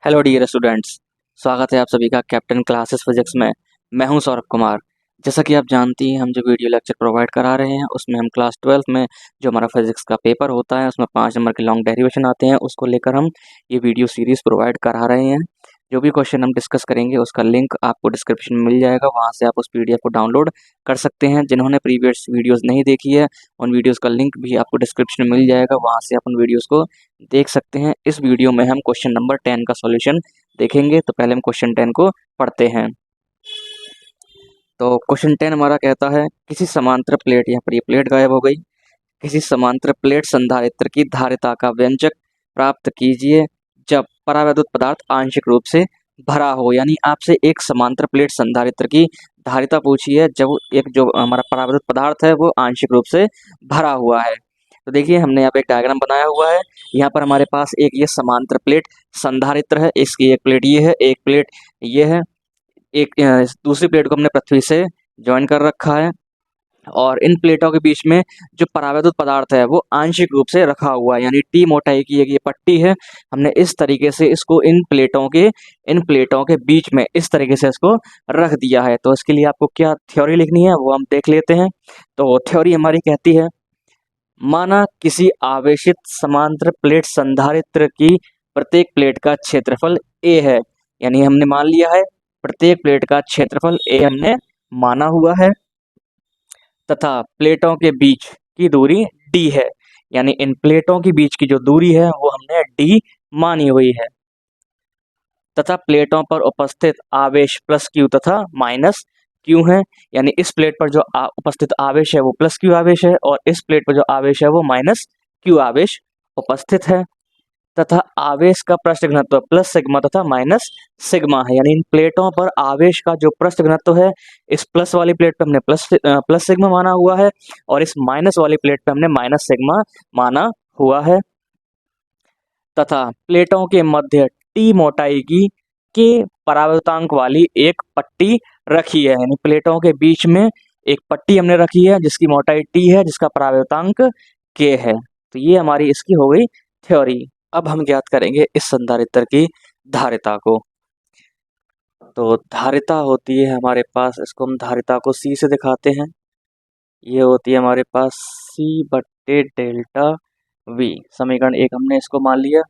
Hello dear students. स्वागत है आप सभी का कैप्टन क्लासेस फिजिक्स में। मैं हूं सौरभ कुमार। जैसा कि आप जानती हैं, हम जो वीडियो लेक्चर प्रोवाइड करा रहे हैं उसमें हम क्लास 12 में जो हमारा फिजिक्स का पेपर होता है उसमें 5 नंबर के लॉन्ग डेरिवेशन आते हैं, उसको लेकर हम ये वीडियो सीरीज़ प्रोवाइड करा रहे हैं। जो भी क्वेश्चन हम डिस्कस करेंगे उसका लिंक आपको डिस्क्रिप्शन में मिल जाएगा, वहाँ से आप उस PDF को डाउनलोड कर सकते हैं। जिन्होंने प्रीवियस वीडियोज़ नहीं देखी है उन वीडियोज़ का लिंक भी आपको डिस्क्रिप्शन में मिल जाएगा, वहाँ से आप उन वीडियोज़ को देख सकते हैं। इस वीडियो में हम क्वेश्चन नंबर 10 का सॉल्यूशन देखेंगे। तो पहले हम क्वेश्चन 10 को पढ़ते हैं। तो क्वेश्चन 10 हमारा कहता है, किसी समांतर प्लेट, यहाँ पर ये प्लेट गायब हो गई, किसी समांतर प्लेट संधारित्र की धारिता का व्यंजक प्राप्त कीजिए जब परावैद्युत पदार्थ आंशिक रूप से भरा हो। यानी आपसे एक समांतर प्लेट संधारित्र की धारिता पूछी है जब एक जो हमारा परावैद्युत पदार्थ है वो आंशिक रूप से भरा हुआ है। तो देखिए, हमने यहाँ पे एक डायग्राम बनाया हुआ है। यहाँ पर हमारे पास एक ये समांतर प्लेट संधारित्र है, इसकी एक प्लेट ये है, एक प्लेट ये है, एक दूसरी प्लेट को हमने पृथ्वी से ज्वाइन कर रखा है, और इन प्लेटों के बीच में जो परावैद्युत पदार्थ है वो आंशिक रूप से रखा हुआ है। यानी टी मोटाई की एक ये पट्टी है, हमने इस तरीके से इसको इन प्लेटों के बीच में इस तरीके से इसको रख दिया है। तो इसके लिए आपको क्या थ्योरी लिखनी है वो हम देख लेते हैं। तो थ्योरी हमारी कहती है, माना किसी आवेशित समांतर प्लेट संधारित्र की प्रत्येक प्लेट का क्षेत्रफल a है। यानी हमने मान लिया है प्रत्येक प्लेट का क्षेत्रफल a हमने माना हुआ है, तथा प्लेटों के बीच की दूरी d है। यानी इन प्लेटों के बीच की जो दूरी है वो हमने d मानी हुई है, तथा प्लेटों पर उपस्थित आवेश प्लस q तथा माइनस q है। यानी इस प्लेट पर जो उपस्थित आवेश है वो प्लस q आवेश है, और इस प्लेट पर जो आवेश है वो माइनस q आवेश उपस्थित है, तथा आवेश का पृष्ठ घनत्व प्लस सिग्मा तथा माइनस सिग्मा है। यानी इन प्लेटों पर आवेश का जो पृष्ठ घनत्व है, इस प्लस वाली प्लेट पे हमने प्लस सिग्मा माना हुआ है, और इस माइनस वाली प्लेट पे हमने माइनस सिग्मा माना हुआ है, तथा प्लेटों के मध्य टी मोटाई की के परावर्तांक वाली एक पट्टी रखी है। यानी प्लेटों के बीच में एक पट्टी हमने रखी है जिसकी मोटाई टी है, जिसका परावर्तांक के है। तो ये हमारी इसकी हो गई थ्योरी। अब हम ज्ञात करेंगे इस संधारित्र की धारिता को। तो धारिता होती है हमारे पास, इसको हम धारिता को C से दिखाते हैं। ये होती है हमारे पास C/डेल्टा V। समीकरण 1 हमने इसको मान लिया,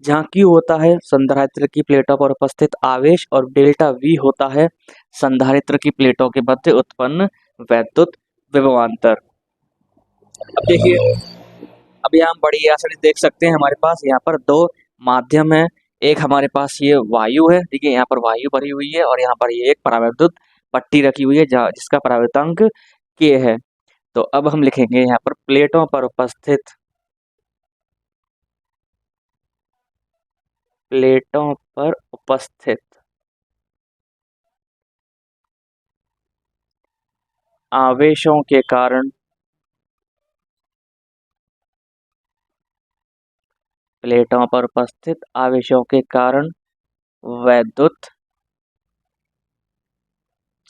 जहाँ Q होता है संधारित्र की प्लेटों पर उपस्थित आवेश, और डेल्टा V होता है संधारित्र की प्लेटों के मध्य उत्पन्न वैद्युत विभवांतर। अब देखिए, अब यहाँ हम बड़ी आसानी देख सकते हैं, हमारे पास यहाँ पर दो माध्यम है। एक हमारे पास ये वायु है, ठीक है, यहाँ पर वायु भरी हुई है, और यहाँ पर ये एक परावैद्युत पट्टी रखी हुई है जिसका परावर्तांक k है। तो अब हम लिखेंगे यहाँ पर प्लेटों पर उपस्थित आवेशों के कारण वैद्युत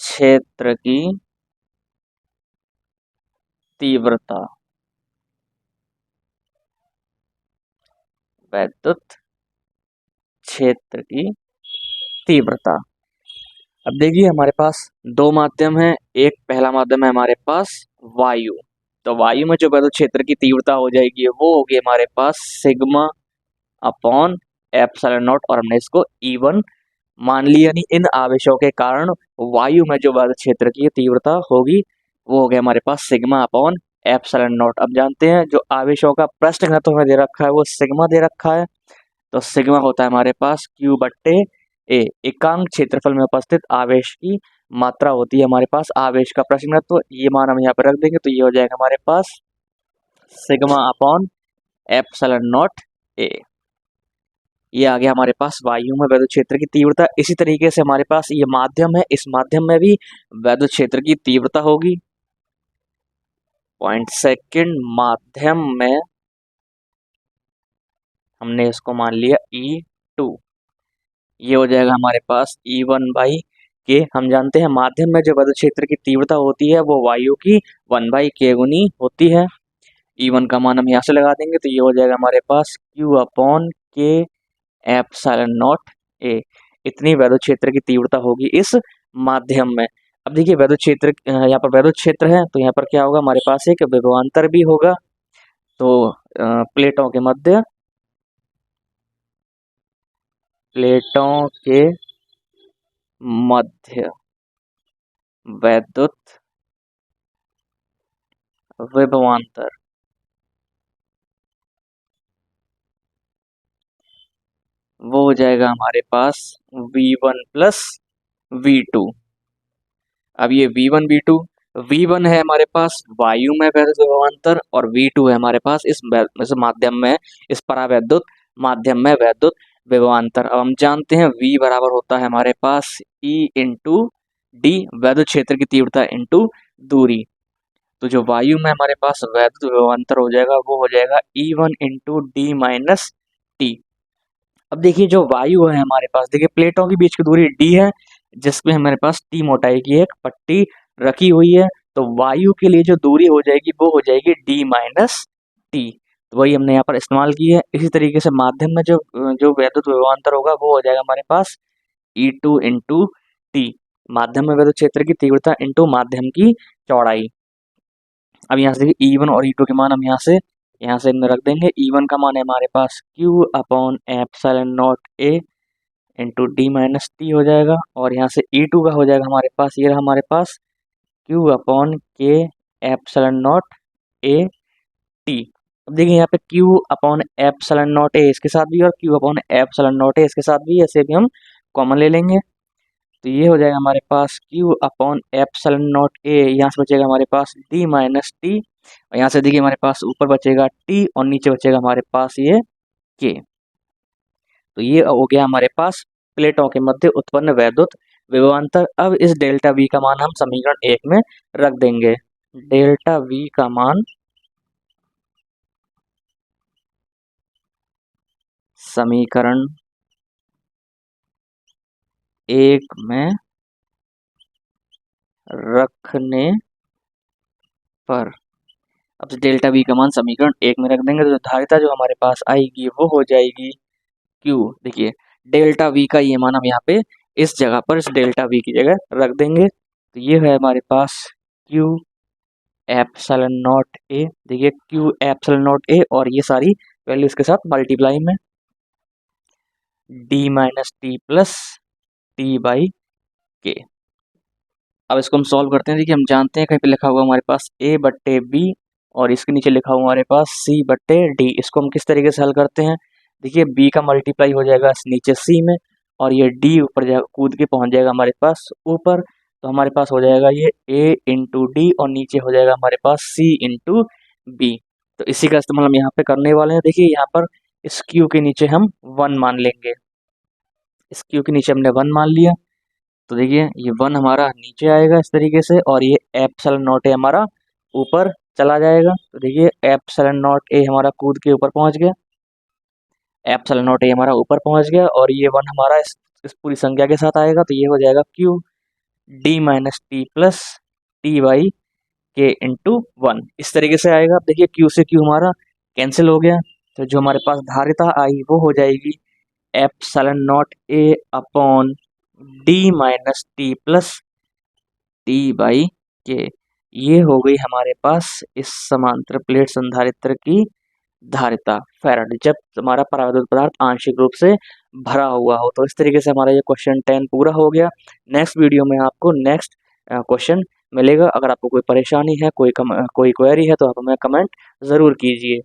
क्षेत्र की तीव्रता, अब देखिए, हमारे पास दो माध्यम है। एक पहला माध्यम है हमारे पास वायु। तो वायु में जो वैद्युत क्षेत्र की तीव्रता हो जाएगी वो होगी हमारे पास सिग्मा अपॉन एप्सिलॉन नॉट, और हमने इसको E1 मान लिया। यानी इन आवेशों के कारण वायु में जो वैद्युत क्षेत्र की तीव्रता होगी वो हो गया हमारे पास सिग्मा अपॉन एप्सिलॉन नॉट। अब जानते हैं जो आवेशों का पृष्ठ घनत्व हमें दे रखा है वो सिग्मा दे रखा है। तो सिग्मा होता है हमारे पास Q/A। एकांक क्षेत्रफल में उपस्थित आवेश की मात्रा होती है हमारे पास आवेश का पृष्ठ घनत्व। ये मान हम यहाँ पर रख देंगे, तो ये हो जाएगा हमारे पास sigma upon epsilon not A। ये आ गया हमारे पास वायु में वैद्युत क्षेत्र की तीव्रता। इसी तरीके से हमारे पास ये माध्यम है, इस माध्यम में भी वैद्युत क्षेत्र की तीव्रता होगी। पॉइंट सेकंड, माध्यम में हमने इसको मान लिया E2। ये हो जाएगा हमारे पास E1/K। हम जानते हैं माध्यम में जो वैद्युत क्षेत्र की तीव्रता होती है वो वायु की 1/K गुनी होती है। E1 का मान हम यहाँ से लगा देंगे, तो ये हो जाएगा हमारे पास Q/K एप्सिलॉन नॉट ए, इतनी वैद्युत क्षेत्र की तीव्रता होगी इस माध्यम में। अब देखिए वैद्युत क्षेत्र, यहाँ पर वैद्युत क्षेत्र है तो यहाँ पर क्या होगा हमारे पास एक विभवांतर भी होगा। तो प्लेटों के मध्य, प्लेटों के मध्य वैद्युत विभवांतर, वो हो जाएगा हमारे पास V1 प्लस V2। अब ये V1 है हमारे पास वायु में वैद्युत विभवांतर, और V2 है हमारे पास इस माध्यम में, इस परावैद्युत माध्यम में वैद्युत विभवांतर। अब हम जानते हैं V बराबर होता है हमारे पास E इंटू डी, वैद्युत क्षेत्र की तीव्रता इंटू दूरी। तो जो वायु में हमारे पास वैद्युत विभवांतर हो जाएगा वो हो जाएगा E1 into D minus T. अब देखिए जो वायु है हमारे पास, देखिए प्लेटों के बीच की दूरी d है, जिसमें हमारे पास t मोटाई की एक पट्टी रखी हुई है। तो वायु के लिए जो दूरी हो जाएगी वो हो जाएगी d माइनस टी। तो वही हमने यहाँ पर इस्तेमाल की है। इसी तरीके से माध्यम में जो जो वैद्युत विभवांतर होगा वो हो जाएगा हमारे पास E2 इंटू टी, माध्यम में वैद्युत क्षेत्र की तीव्रता इंटू माध्यम की चौड़ाई। अब यहाँ से देखिए E1 और E2 के मान हम यहाँ से रख देंगे। E1 का मान है हमारे पास Q upon epsilon not A into D minus T हो जाएगा, और यहाँ से E2 का हो जाएगा हमारे पास, ये रहा हमारे पास Q upon K epsilon not A T. अब देखिए यहाँ पे Q upon epsilon not A इसके साथ भी और Q upon epsilon not A इसके साथ भी, ऐसे भी हम कॉमन ले लेंगे। तो ये हो जाएगा हमारे पास Q upon epsilon not A, यहाँ से बचेगा हमारे पास D माइनस टी, और यहाँ से देखिए हमारे पास ऊपर बचेगा T और नीचे बचेगा हमारे पास ये K। तो ये हो गया हमारे पास प्लेटों के मध्य उत्पन्न वैद्युत विभवांतर। अब इस डेल्टा V का मान हम समीकरण 1 में रख देंगे। डेल्टा V का मान समीकरण 1 में रखने पर, अब डेल्टा V का मान समीकरण 1 में रख देंगे तो धारिता जो हमारे पास आएगी वो हो जाएगी Q। देखिए डेल्टा V का ये मान हम यहाँ पे इस जगह पर, इस डेल्टा V की जगह रख देंगे। तो ये है हमारे पास Q एप्सिलॉन नॉट A, देखिए Q एप्सिलॉन नॉट A और ये सारी वैल्यू इसके साथ मल्टीप्लाई में D minus T plus T by के। अब इसको हम सॉल्व करते हैं। देखिए हम जानते हैं कहीं पे लिखा हुआ हमारे पास A बट्टे B और इसके नीचे लिखा हुआ हमारे पास C बट्टे D। इसको हम किस तरीके से हल करते हैं, देखिए B का मल्टीप्लाई हो जाएगा नीचे C में, और ये D ऊपर कूद के पहुंच जाएगा हमारे पास ऊपर। तो हमारे पास हो जाएगा ये A इंटू डी और नीचे हो जाएगा हमारे पास C इंटू B। तो इसी का इस्तेमाल हम यहाँ पे करने वाले हैं। देखिए यहाँ पर इस Q के नीचे हम 1 मान लेंगे, इस Q के नीचे हमने 1 मान लिया। तो देखिए ये 1 हमारा नीचे आएगा इस तरीके से, और ये एप्सिलॉन नॉट A हमारा ऊपर चला जाएगा। तो देखिए एप्सिलॉन नॉट A हमारा कूद के ऊपर पहुंच गया, एप्सिलॉन नॉट A हमारा ऊपर पहुंच गया, और ये 1 हमारा इस पूरी संख्या के साथ आएगा। तो ये हो जाएगा Q D minus T plus T by के इंटू 1, इस तरीके से आएगा। अब देखिए Q से Q हमारा कैंसिल हो गया, तो जो हमारे पास धारिता आई वो हो जाएगी epsilon not A upon D minus T plus T by के। ये हो गई हमारे पास इस समांतर प्लेट संधारित्र की धारिता फैराड, जब हमारा परावैद्युत पदार्थ आंशिक रूप से भरा हुआ हो। तो इस तरीके से हमारा ये क्वेश्चन 10 पूरा हो गया। नेक्स्ट वीडियो में आपको नेक्स्ट क्वेश्चन मिलेगा। अगर आपको कोई परेशानी है, कोई क्वेरी है तो आप हमें कमेंट ज़रूर कीजिए।